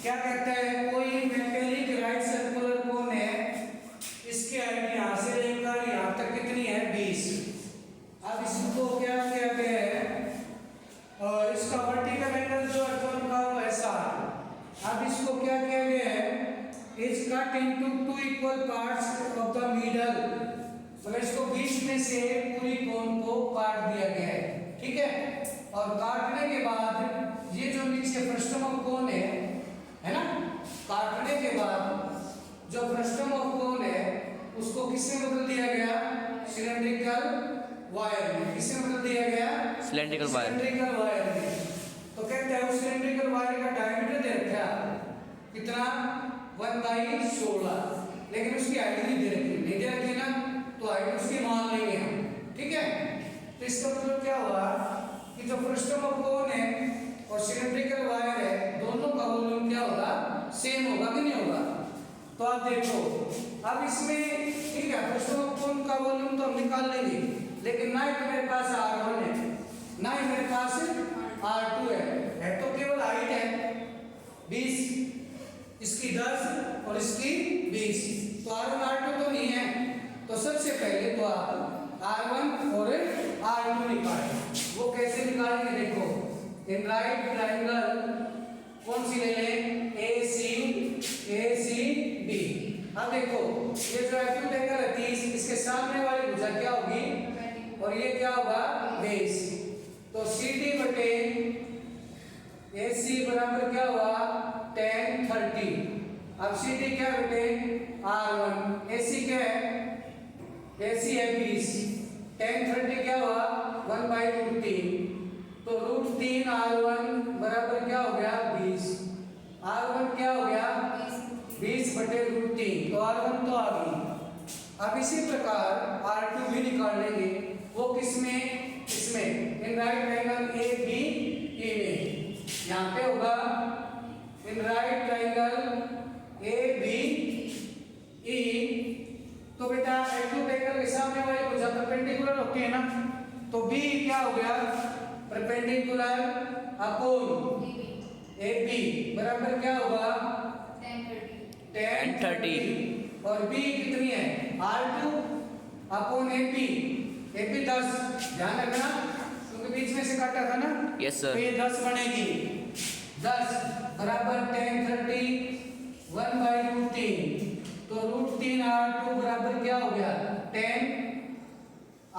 क्या कहता है, कोई मैकेनिक राइट सर्कुलर कोन है, इसकी हाइट यहाँ से लेकर यहाँ तक कितनी है 20। अब इसको क्या किया गया है, और इसका वर्टिकल एंगल जो है तो उनका वो है 60। अब इसको क्या किया गया है, is cut into 2 equal parts of the middle, मतलब इसको बीच में से पूरी कोन को काट दिया गया है, ठीक है। और काटने के बाद ये जो नीचे फ्रस्टम ऑफ कोन है ना, काटने के बाद जो फ्रस्टम ऑफ कोन है उसको किससे बदल दिया गया, सिलेंड्रिकल वायर में। किससे बदल दिया गया, सिलेंड्रिकल वायर में। तो कहते हैं उस सिलेंड्रिकल वायर का डायमीटर दे रखा कितना 1/16, लेकिन उसकी हाइट नहीं दे रखी ना, तो हाइट उसकी मान लेंगे हम, ठीक है। तो इसका मतलब क्या हुआ कि जो फ्रस्टम ऑफ कोन है और सिलेंड्रिकल वायर है, दोनों का वॉल्यूम क्या होगा, सेम होगा कि नहीं होगा। तो आप देखो, अब इसमें ठीक है फ्रस्टम ऑफ कोन का वॉल्यूम तो हम निकाल लेंगे, लेकिन ना ही मेरे पास R1 है ना ही मेरे पास R2 है तो केवल हाइट है 20, इसकी 10 और इसकी 20, तो R1 R2 तो नहीं है। तो सबसे पहले तो आप R1 और R2 निकालें। वो कैसे निकालेंगे, देखो इन राइट ट्रायंगल कौन सी ले लें, ACB। अब देखो ये जो एक्यूट एंगल है 30, इसके सामने वाली भुजा क्या होगी और ये क्या होगा बेस, तो CD बटे AC बराबर क्या हुआ tan 30। अब CD क्या बेटे R1, AC क्या है, AC है 20, tan 30 क्या हुआ 1/√3, तो √3 R1 बराबर क्या हो गया 20, R1 क्या हो गया 20/√3, तो R1 तो आ गई। अब इसी प्रकार R2 भी निकाल लेंगे, वो किसमें, इसमें इन राइट ट्रायंगल ABE में, यहाँ पे होगा इन राइट ट्रायंगल ABE। तो बेटा एक्यूट एंगल के सामने वाली भुजा परपेंडिकुलर होती है ना, तो B क्या हो गया परपेंडिकुलर अपॉन AB बराबर क्या होगा tan 30, और B कितनी है R2 अपॉन AB 10, ध्यान रखना क्योंकि बीच में से काटा था ना। Yes sir. तो ये 10 बनेगी, 10 बराबर tan 30 1/√3, तो √3 R2 बराबर क्या हो गया tan,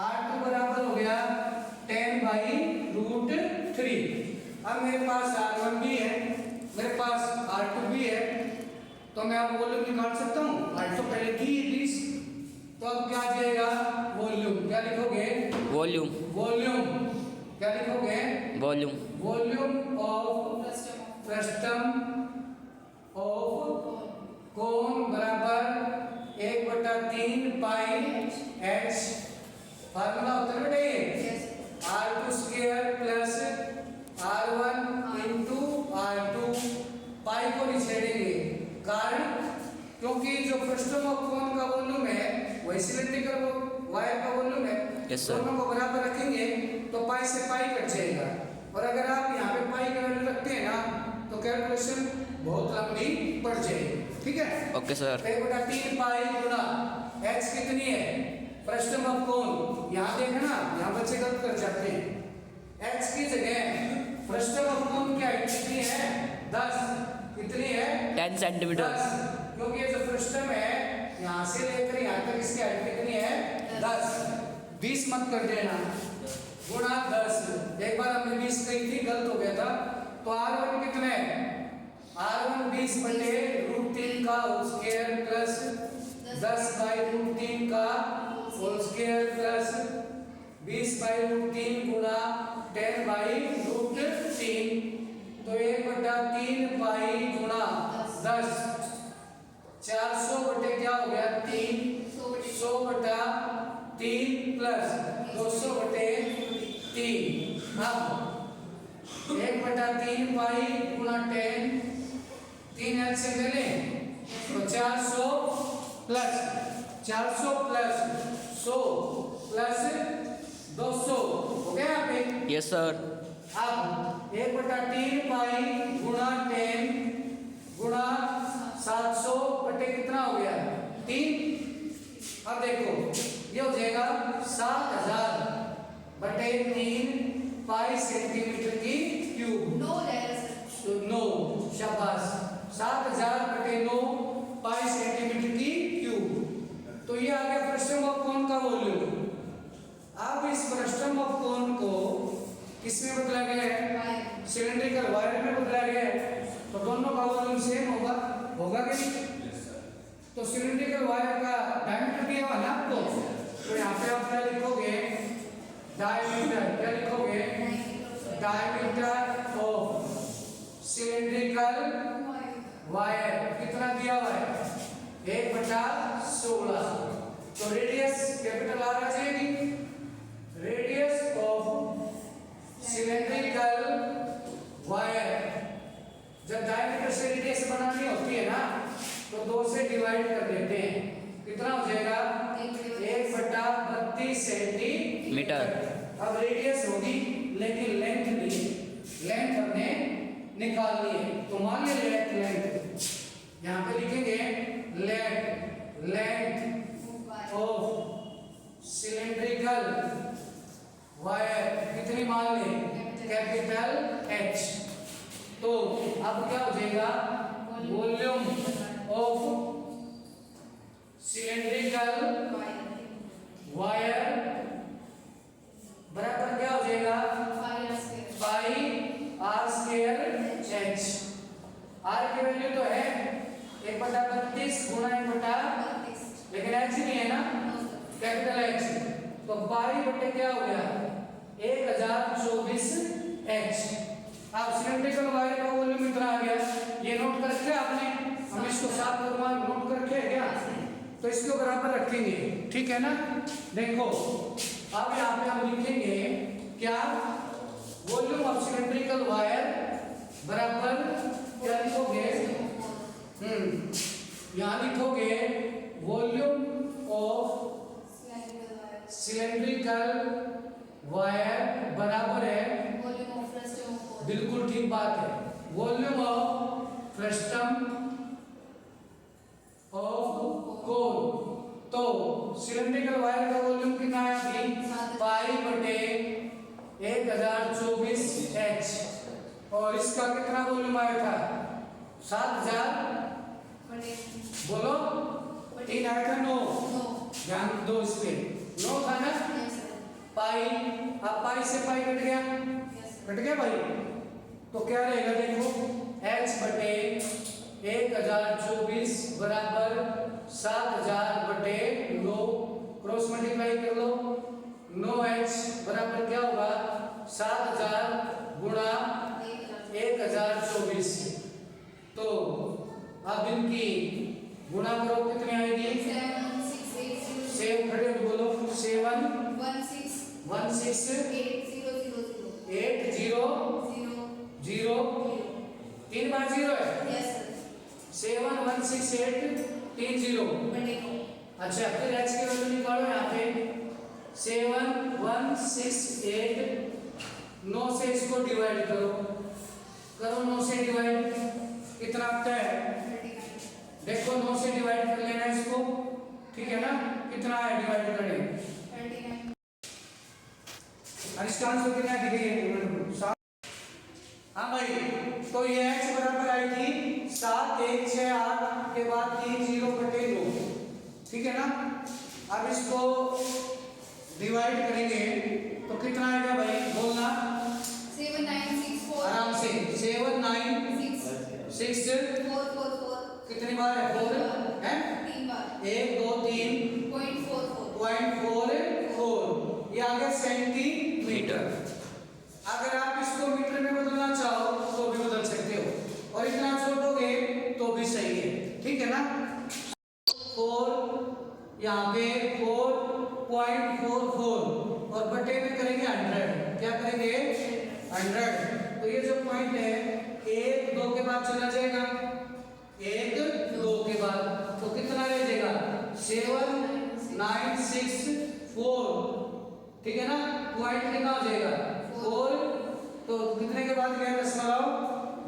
R2 बराबर हो गया tan/√3। अब मेरे पास R1 भी है, मेरे पास R2 भी है, तो मैं अब वॉल्यूम निकाल सकता हूँ। हाइट तो पहले थी 20, तो अब क्या आ जाएगा वॉल्यूम, क्या लिखोगे वॉल्यूम, क्या लिखोगे volume of frustum of cone बराबर 1/3 पाई h, फार्मूला होता है बेटे R2² plus R1 into R2, पाई को नहीं छेड़ेंगे, कारण क्योंकि जो फ्रस्टम ऑफ कोन का वॉल्यूम है वही सिलेंड्रिकल वायर का वॉल्यूम है। yes, दोनों को बराबर रखेंगे तो पाई से पाई कट जाएगा, और अगर आप यहाँ पे पाई का वैल्यू रखते हैं ना तो कैलकुलेशन बहुत लंबी पड़ जाएगी, ठीक है। Okay sir. 1/3 पाई गुना h कितनी है फ्रस्टम ऑफ कोन, यहाँ देखना यहाँ बच्चे गलत कर जाते हैं, h की जगह फ्रस्टम ऑफ कोन की हाइट कितनी है 10, कितनी है 10 सेंटीमीटर, क्योंकि ये जो फ्रस्टम है यहाँ से लेकर यहाँ तक इसकी हाइट कितनी है 10, 20 मत कर देना गुणा 10, एक बार हमने 20 कही थी गलत हो गया था। तो R1 कितना है, R1 20/√3 का होल स्क्वायर प्लस 10/√3 का होल स्क्वायर प्लस 20/√3 गुणा 10/√3, तो 1/3 पाई गुणा 10, 400 बटे क्या हो गया 3, 100/3 प्लस 200/3। अब 1/3 पाई गुणा 10, 3 एलसीएम ले लें तो 400 प्लस 100 प्लस 200 हो गया यहाँ पे। Yes sir. अब 1/3 पाई गुणा 10 3। अब देखो ये हो जाएगा 7000 बटे 3 पाई सेंटीमीटर की क्यूब। 9 शाबाश 7000 बटे 9 पाई सेंटीमीटर की क्यूब। तो ये आ गया फ्रस्टम ऑफ कोन का वॉल्यूम। अब इस फ्रस्टम ऑफ कोन को किसमें बदला गया है? सिलेंड्रिकल वायर में बदला गया है। तो दोनों का वॉल्यूम सेम होगा कि नहीं? तो सिलेंड्रिकल वायर का डायमीटर दिया हुआ ना आपको, तो यहाँ पे आप क्या लिखोगे? डायमीटर। क्या लिखोगे? डायमीटर ऑफ सिलेंड्रिकल वायर कितना दिया हुआ है? 1/16। तो रेडियस कैपिटल आर आ जाएगी। रेडियस ऑफ सिलेंड्रिकल वायर, जब डायमीटर से रेडियस बनानी होती है ना तो 2 से डिवाइड कर देते हैं। कितना हो जाएगा? 1/32 सेंटीमीटर। अब रेडियस होगी लेकिन लेंथ नहीं, लेंथ हमने निकालनी है। तो मान ले लेंथ यहाँ पे लिखेंगे लेंथ ऑफ सिलेंड्रिकल वायर कितनी मान ले? Capital H. तो अब क्या हो जाएगा? वॉल्यूम ऑफ सिलेंड्रिकल वायर बराबर क्या हो जाएगा? पाई आर स्क्वायर एच। आर की वैल्यू तो है 1/32 गुणा 1/, लेकिन एच नहीं है ना, कैपिटल एच। तो पाई बटे क्या हो गया? 1024 एच। अब सिलेंड्रिकल वायर का वॉल्यूम इतना आ गया। ये नोट कर रखे आपने? हम इसको साफ करवा नोट कर रखे क्या? तो इसको बराबर रखेंगे, ठीक है ना? देखो अब यहाँ पे हम लिखेंगे क्या? वॉल्यूम ऑफ सिलेंड्रिकल वायर बराबर क्या लिखोगे? यहाँ लिखोगे वॉल्यूम ऑफ सिलेंड्रिकल वायर बराबर है, बिल्कुल ठीक बात है, volume of frustum of cone. तो सिलेंड्रिकल वायर का वॉल्यूम कितना है अभी? पाई बटे 1024 एच। और इसका कितना वॉल्यूम आया था? 7000 बोलो 3 आया था 9। ध्यान दो इस पे, 9 था ना पाई। अब पाई से पाई कट गया, कट गया भाई। तो क्या रहेगा? देखो h बटे 1024 बराबर 7000 बटे 9, क्रॉस मल्टीप्लाई कर लो। 9h बराबर क्या होगा? 7000 गुणा 1024। तो अब इनकी गुणा करो, कितनी आएगी? 7 खड़े बोलो 7 16 8 0 0 3 बार 0 है। 7 1 6 8 3 0। अच्छा फिर h की वैल्यू निकालो यहाँ पे। 7 1 6 8 9 से इसको डिवाइड करो, 9 से डिवाइड कितना आता है? देखो 9 से डिवाइड कर लेना इसको, ठीक है ना? कितना है डिवाइड करें? इसका आंसर कितना दिखेगा? हाँ भाई, तो ये h बराबर आई थी 7 1 6 8 के बाद 3 0 बटे 2, ठीक है ना? अब इसको डिवाइड करेंगे तो कितना आएगा भाई? बोलना 7 9 6 4 आराम से। 7 9 6 4 4 4 कितनी बार है? 4 है, 3 बार 1 2 3 0.44 ये आ गया सेंटीमीटर। अगर आप इसको मीटर में बदलना चाहो तो भी बदल सकते हो, और इतना छोड़ोगे तो भी सही है, ठीक है ना? 4 यहाँ पे 4.44 और बटे में करेंगे 100। क्या करेंगे? 100। तो ये जो पॉइंट है 1 2 के बाद चला जाएगा, 1 2 के बाद तो कितना रह जाएगा? 7 9 6 4, ठीक है ना? पॉइंट कितना हो जाएगा? 4। तो कितने के बाद गया? 10 लगाओ,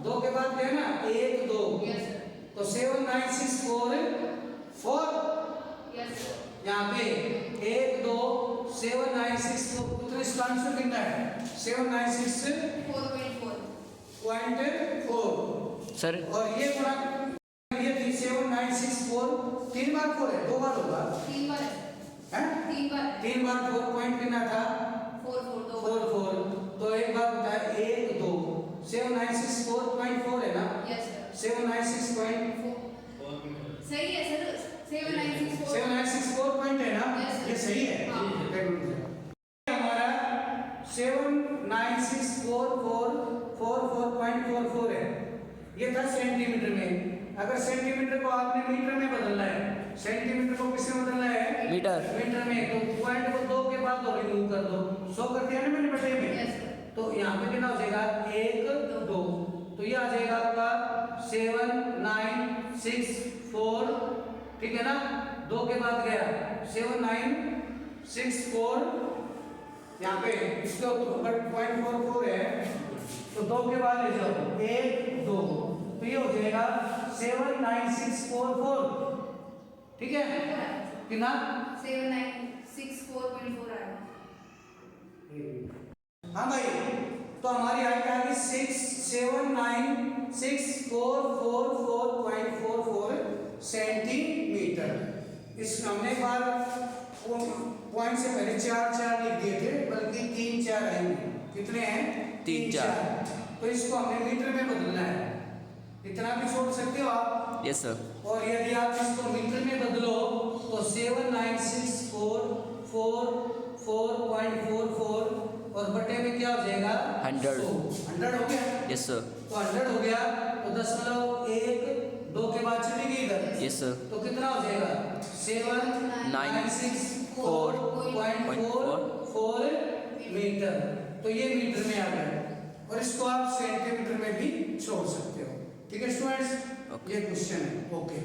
2 के बाद गया ना 1 2। तो 7 9 6 4 4 Yes, sir. यहाँ पे 1 2 7 9 6 कितना इसका आंसर कितना है 796.4 4.4. सर और ये गुणा ये 7964 3 बार 4 है 2 बार होगा 3 बार है. हैं 3 बार. 3 बार 4 पॉइंट कितना था 4 4 2 4 4 तो एक बार होता है 1 2 7964.4 है ना Yes, sir. 796.4 सही है सर. 7964. 796.4 पॉइंट है ना Yes, sir. ये सही है हाँ. हमारा 7964444.44 है ये था सेंटीमीटर में अगर सेंटीमीटर को आपने मीटर में बदलना है सेंटीमीटर को किसमें बदलना है मीटर मीटर में तो पॉइंट को 2 के बाद और रिमूव कर दो 100 कर दिया ना मैंने बटे में Yes, sir. तो यहाँ पे कितना हो जाएगा 1 2 तो ये आ जाएगा आपका 7964 ठीक है ना 2 के बाद गया 7964 यहाँ पे इसके ऊपर 0.44 है तो 2 के बाद ले जाओ 1 2 तो ये हो जाएगा 79644 ठीक है कितना 7964.4 आया. हाँ भाई तो हमारी हाइट आ गई 6796444.44 सेंटीमीटर इस हमने एक बार पॉइंट से पहले 4 लिख दिए थे बल्कि 3 4 आएंगे कितने हैं 3 4 तो इसको हमें मीटर में बदलना है इतना भी छोड़ सकते हो आप यस सर और यदि आप इसको मीटर में बदलो तो 79644.44 और बटे में क्या हो जाएगा 100 100 हो गया यस सर तो 100 हो गया तो 1.1 2 के बाद चली गई इधर यस सर तो कितना हो जाएगा 796.44 मीटर तो ये मीटर में आ गया और इसको आप सेंटीमीटर में भी छोड़ सकते हो ठीक है स्टूडेंट्स ये क्वेश्चन है ओके